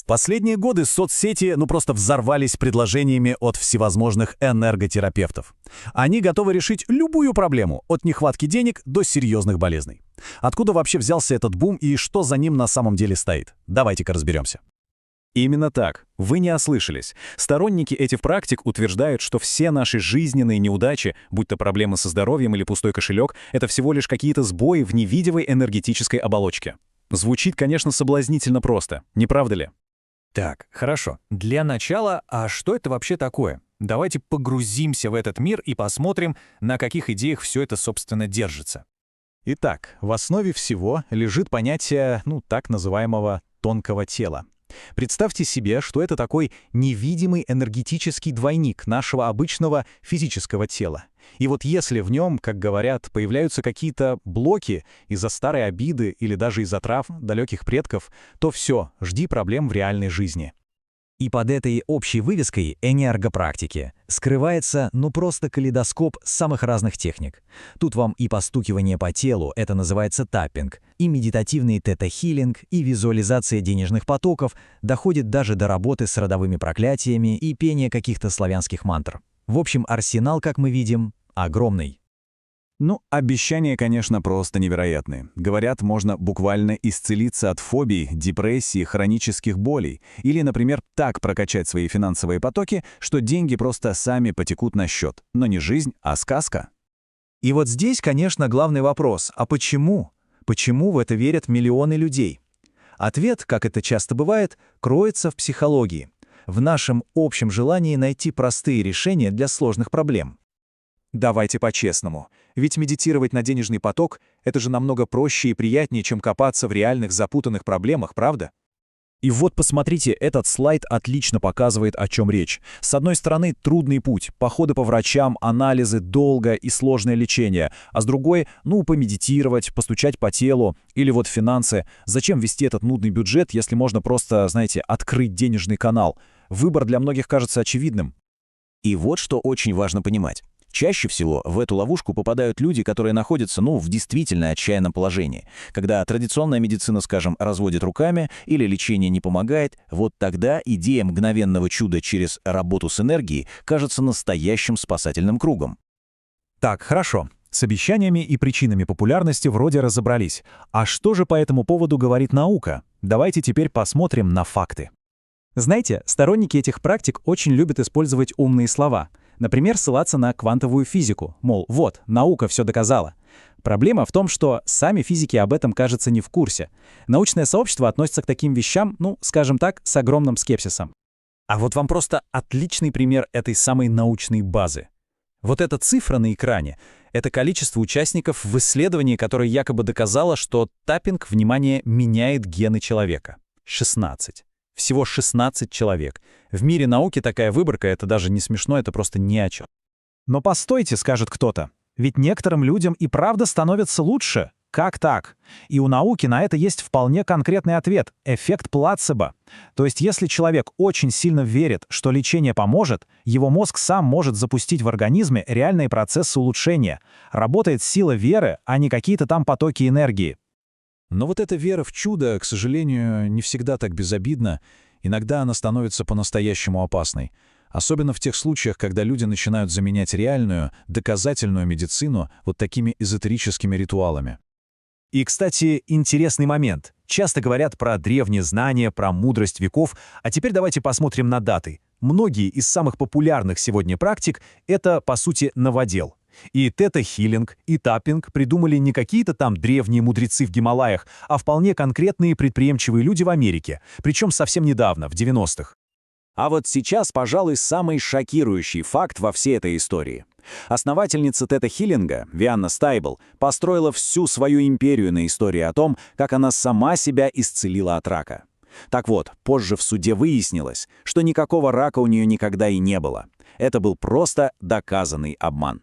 Последние годы соцсети просто взорвались предложениями от всевозможных энерготерапевтов. Они готовы решить любую проблему, от нехватки денег до серьезных болезней. Откуда вообще взялся этот бум и что за ним на самом деле стоит? Давайте-ка разберемся. Именно так. Вы не ослышались. Сторонники этих практик утверждают, что все наши жизненные неудачи, будь то проблемы со здоровьем или пустой кошелек, это всего лишь какие-то сбои в невидимой энергетической оболочке. Звучит, конечно, соблазнительно просто, не правда ли? Так, хорошо. Для начала, а что это вообще такое? Давайте погрузимся в этот мир и посмотрим, на каких идеях все это, собственно, держится. Итак, в основе всего лежит понятие, так называемого тонкого тела. Представьте себе, что это такой невидимый энергетический двойник нашего обычного физического тела. И вот если в нем, как говорят, появляются какие-то блоки из-за старой обиды или даже из-за травм далеких предков, то все, жди проблем в реальной жизни. И под этой общей вывеской энергопрактики скрывается просто калейдоскоп самых разных техник. Тут вам и постукивание по телу, это называется таппинг, и медитативный тета-хилинг, и визуализация денежных потоков, доходит даже до работы с родовыми проклятиями и пения каких-то славянских мантр. В общем, арсенал, как мы видим, огромный. Обещания, конечно, просто невероятные. Говорят, можно буквально исцелиться от фобий, депрессии, хронических болей. Или, например, так прокачать свои финансовые потоки, что деньги просто сами потекут на счет. Но не жизнь, а сказка. И вот здесь, конечно, главный вопрос. А почему? Почему в это верят миллионы людей? Ответ, как это часто бывает, кроется в психологии. В нашем общем желании найти простые решения для сложных проблем. Давайте по-честному. Ведь медитировать на денежный поток — это же намного проще и приятнее, чем копаться в реальных запутанных проблемах, правда? И вот посмотрите, этот слайд отлично показывает, о чем речь. С одной стороны, трудный путь, походы по врачам, анализы, долгое и сложное лечение, а с другой, помедитировать, постучать по телу, или вот финансы. Зачем вести этот нудный бюджет, если можно просто, открыть денежный канал? Выбор для многих кажется очевидным. И вот что очень важно понимать. Чаще всего в эту ловушку попадают люди, которые находятся, в действительно отчаянном положении. Когда традиционная медицина, скажем, разводит руками или лечение не помогает, вот тогда идея мгновенного чуда через работу с энергией кажется настоящим спасательным кругом. Так, хорошо. С обещаниями и причинами популярности вроде разобрались. А что же по этому поводу говорит наука? Давайте теперь посмотрим на факты. Знаете, сторонники этих практик очень любят использовать умные слова. Например, ссылаться на квантовую физику, мол, вот, наука все доказала. Проблема в том, что сами физики об этом, кажется, не в курсе. Научное сообщество относится к таким вещам, скажем так, с огромным скепсисом. А вот вам просто отличный пример этой самой научной базы. Вот эта цифра на экране — это количество участников в исследовании, которое якобы доказало, что таппинг, внимание, меняет гены человека. 16. Всего 16 человек. В мире науки такая выборка — это даже не смешно, это просто ни о чем. Но постойте, скажет кто-то. Ведь некоторым людям и правда становится лучше. Как так? И у науки на это есть вполне конкретный ответ — эффект плацебо. То есть если человек очень сильно верит, что лечение поможет, его мозг сам может запустить в организме реальные процессы улучшения. Работает сила веры, а не какие-то там потоки энергии. Но вот эта вера в чудо, к сожалению, не всегда так безобидна. Иногда она становится по-настоящему опасной. Особенно в тех случаях, когда люди начинают заменять реальную, доказательную медицину вот такими эзотерическими ритуалами. И, кстати, интересный момент. Часто говорят про древние знания, про мудрость веков, а теперь давайте посмотрим на даты. Многие из самых популярных сегодня практик — это, по сути, новодел. И тета-хилинг, и таппинг придумали не какие-то там древние мудрецы в Гималаях, а вполне конкретные предприимчивые люди в Америке, причем совсем недавно, в 90-х. А вот сейчас, пожалуй, самый шокирующий факт во всей этой истории. Основательница тета-хилинга, Вианна Стайбл, построила всю свою империю на истории о том, как она сама себя исцелила от рака. Так вот, позже в суде выяснилось, что никакого рака у нее никогда и не было. Это был просто доказанный обман.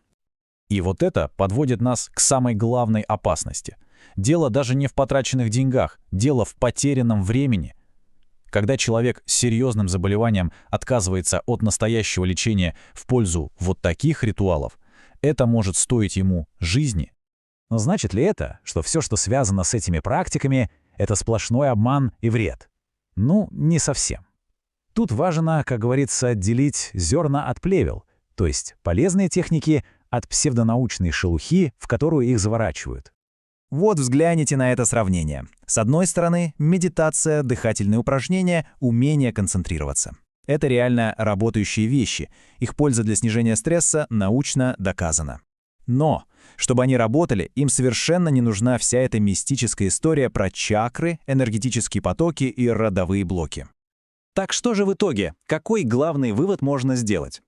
И вот это подводит нас к самой главной опасности. Дело даже не в потраченных деньгах, дело в потерянном времени. Когда человек с серьезным заболеванием отказывается от настоящего лечения в пользу вот таких ритуалов, это может стоить ему жизни. Но значит ли это, что все, что связано с этими практиками, это сплошной обман и вред? Ну, не совсем. Тут важно, как говорится, отделить зерна от плевел, то есть полезные техники от псевдонаучной шелухи, в которую их заворачивают. Вот взгляните на это сравнение. С одной стороны, медитация, дыхательные упражнения, умение концентрироваться. Это реально работающие вещи. Их польза для снижения стресса научно доказана. Но, чтобы они работали, им совершенно не нужна вся эта мистическая история про чакры, энергетические потоки и родовые блоки. Так что же в итоге? Какой главный вывод можно сделать?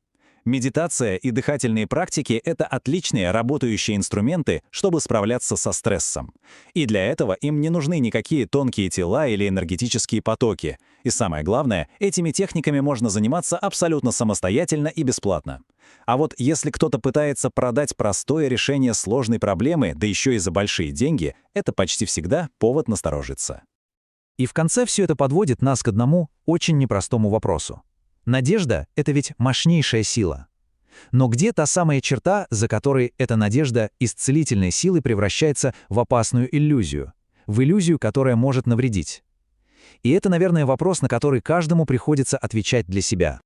Медитация и дыхательные практики — это отличные работающие инструменты, чтобы справляться со стрессом. И для этого им не нужны никакие тонкие тела или энергетические потоки. И самое главное, этими техниками можно заниматься абсолютно самостоятельно и бесплатно. А вот если кто-то пытается продать простое решение сложной проблемы, да еще и за большие деньги, это почти всегда повод насторожиться. И в конце все это подводит нас к одному очень непростому вопросу. Надежда — это ведь мощнейшая сила. Но где та самая черта, за которой эта надежда из целительной силы превращается в опасную иллюзию? В иллюзию, которая может навредить? И это, наверное, вопрос, на который каждому приходится отвечать для себя.